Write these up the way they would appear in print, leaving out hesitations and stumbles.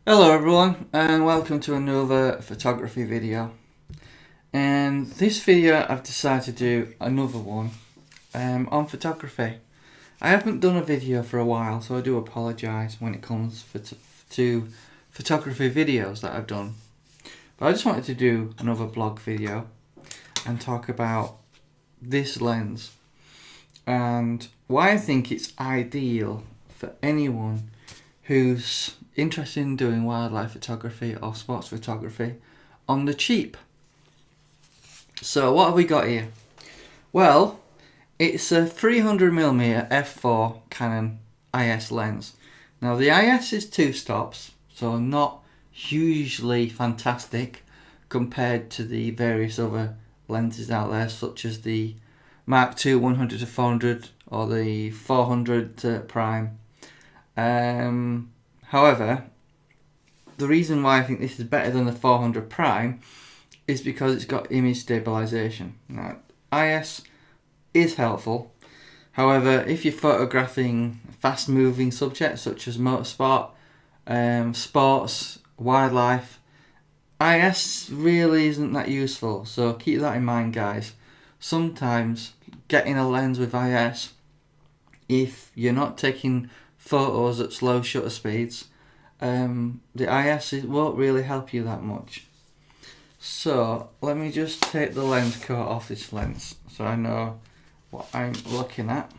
Hello everyone and welcome to another photography video. And this video I've decided to do another one on photography. I haven't done a video for a while, so I do apologise when it comes to photography videos that I've done. But I just wanted to do another blog video and talk about this lens and why I think it's ideal for anyone who's interested in doing wildlife photography or sports photography on the cheap. So what have we got here? Well, it's a 300mm f4 Canon IS lens. Now the IS is 2 stops, so not hugely fantastic compared to the various other lenses out there, such as the Mark II 100 to 400 or the 400 to prime. However, the reason why I think this is better than the 400 prime is because it's got image stabilization. Now, IS is helpful. However, if you're photographing fast-moving subjects such as motorsport, sports, wildlife, IS really isn't that useful. So keep that in mind, guys. Sometimes getting a lens with IS, if you're not taking photos at slow shutter speeds, the IS won't really help you that much. So let me just take the lens coat off this lens so I know what I'm looking at.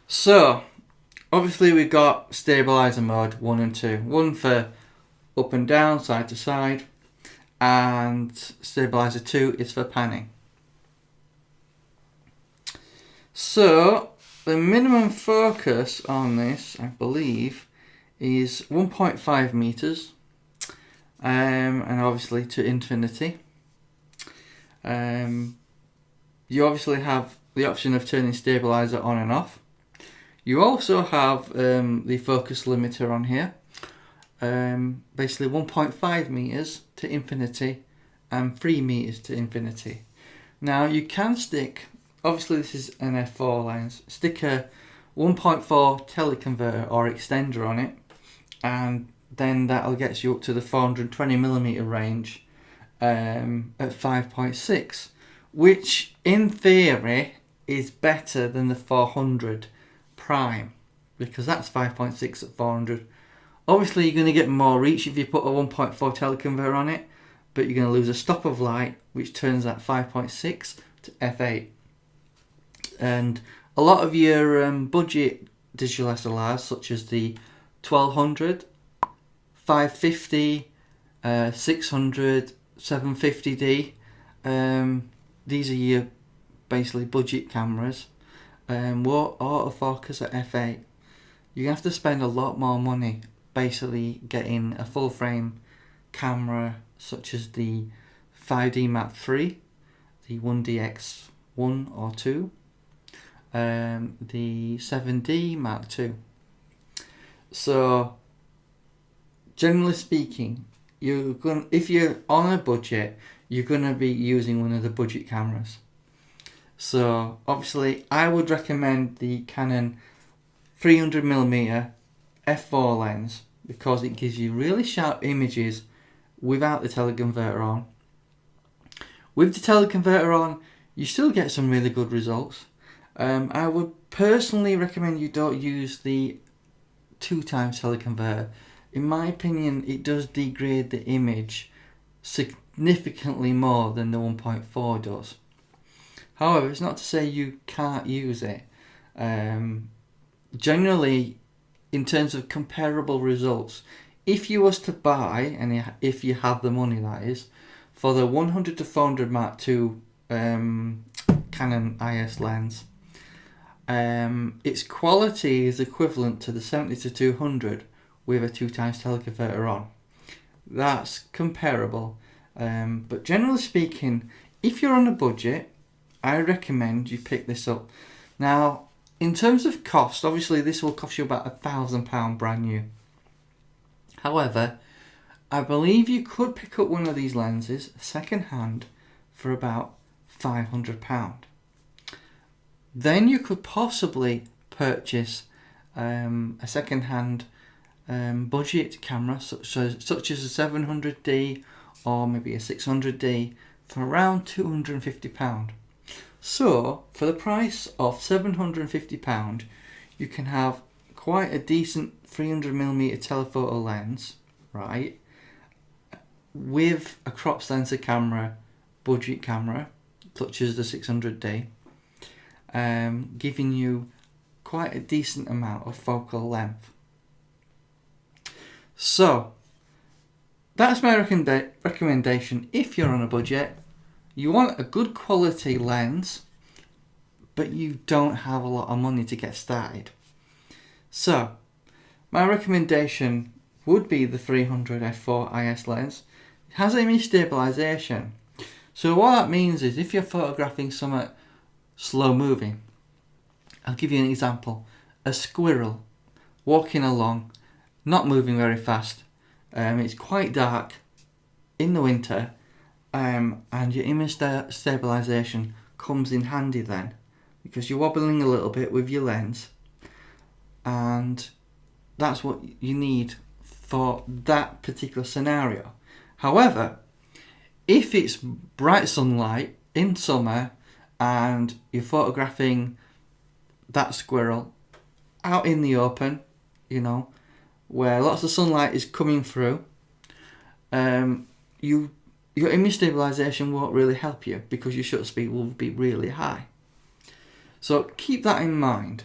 So obviously we've got stabilizer mode 1 and 2. One for up and down, side to side, and stabilizer 2 is for panning. So the minimum focus on this, I believe, is 1.5 meters, and obviously to infinity. You obviously have the option of turning stabilizer on and off. You also have the focus limiter on here, basically 1.5 meters to infinity and 3 meters to infinity. Now you can stick, obviously this is an f4 lens, stick a 1.4 teleconverter or extender on it, and then that'll get you up to the 420mm range at 5.6, which in theory is better than the 400 prime, because that's 5.6 at 400. Obviously you're going to get more reach if you put a 1.4 teleconverter on it, but you're going to lose a stop of light, which turns that 5.6 to f8. And a lot of your budget digital SLRs, such as the 1200, 550, 600, 750D, these are your basically budget cameras, will autofocus at f8. You have to spend a lot more money basically getting a full frame camera such as the 5D Mark III, the 1DX1 or 2, the 7D Mark II. So generally speaking, if you're on a budget, you're going to be using one of the budget cameras. So obviously I would recommend the Canon 300mm f4 lens because it gives you really sharp images without the teleconverter on. With the teleconverter on, you still get some really good results. I would personally recommend you don't use the 2x teleconverter. In my opinion, it does degrade the image significantly more than the 1.4 does. However, it's not to say you can't use it. Generally, in terms of comparable results, if you was to buy, and if you have the money that is, for the 100 to 400 Mark II Canon IS lens, its quality is equivalent to the 70 to 200 with a 2x teleconverter on. That's comparable, but generally speaking, if you're on a budget, I recommend you pick this up. Now, in terms of cost, obviously this will cost you about £1,000 brand new. However, I believe you could pick up one of these lenses second hand for about £500. Then you could possibly purchase a second hand budget camera such as a 700D or maybe a 600D for around £250. So for the price of £750 you can have quite a decent 300mm telephoto lens, right, with a crop sensor camera, budget camera such as the 600D, giving you quite a decent amount of focal length. So that's my recommendation. If you're on a budget, you want a good quality lens, but you don't have a lot of money to get started. So my recommendation would be the 300 f4 IS lens. It has image stabilization. So what that means is if you're photographing something slow moving, I'll give you an example. A squirrel walking along, not moving very fast. It's quite dark in the winter, and your image stabilization comes in handy then, because you're wobbling a little bit with your lens, and that's what you need for that particular scenario. However, if it's bright sunlight in summer and you're photographing that squirrel out in the open, you know, where lots of sunlight is coming through, your image stabilization won't really help you because your shutter speed will be really high. So keep that in mind.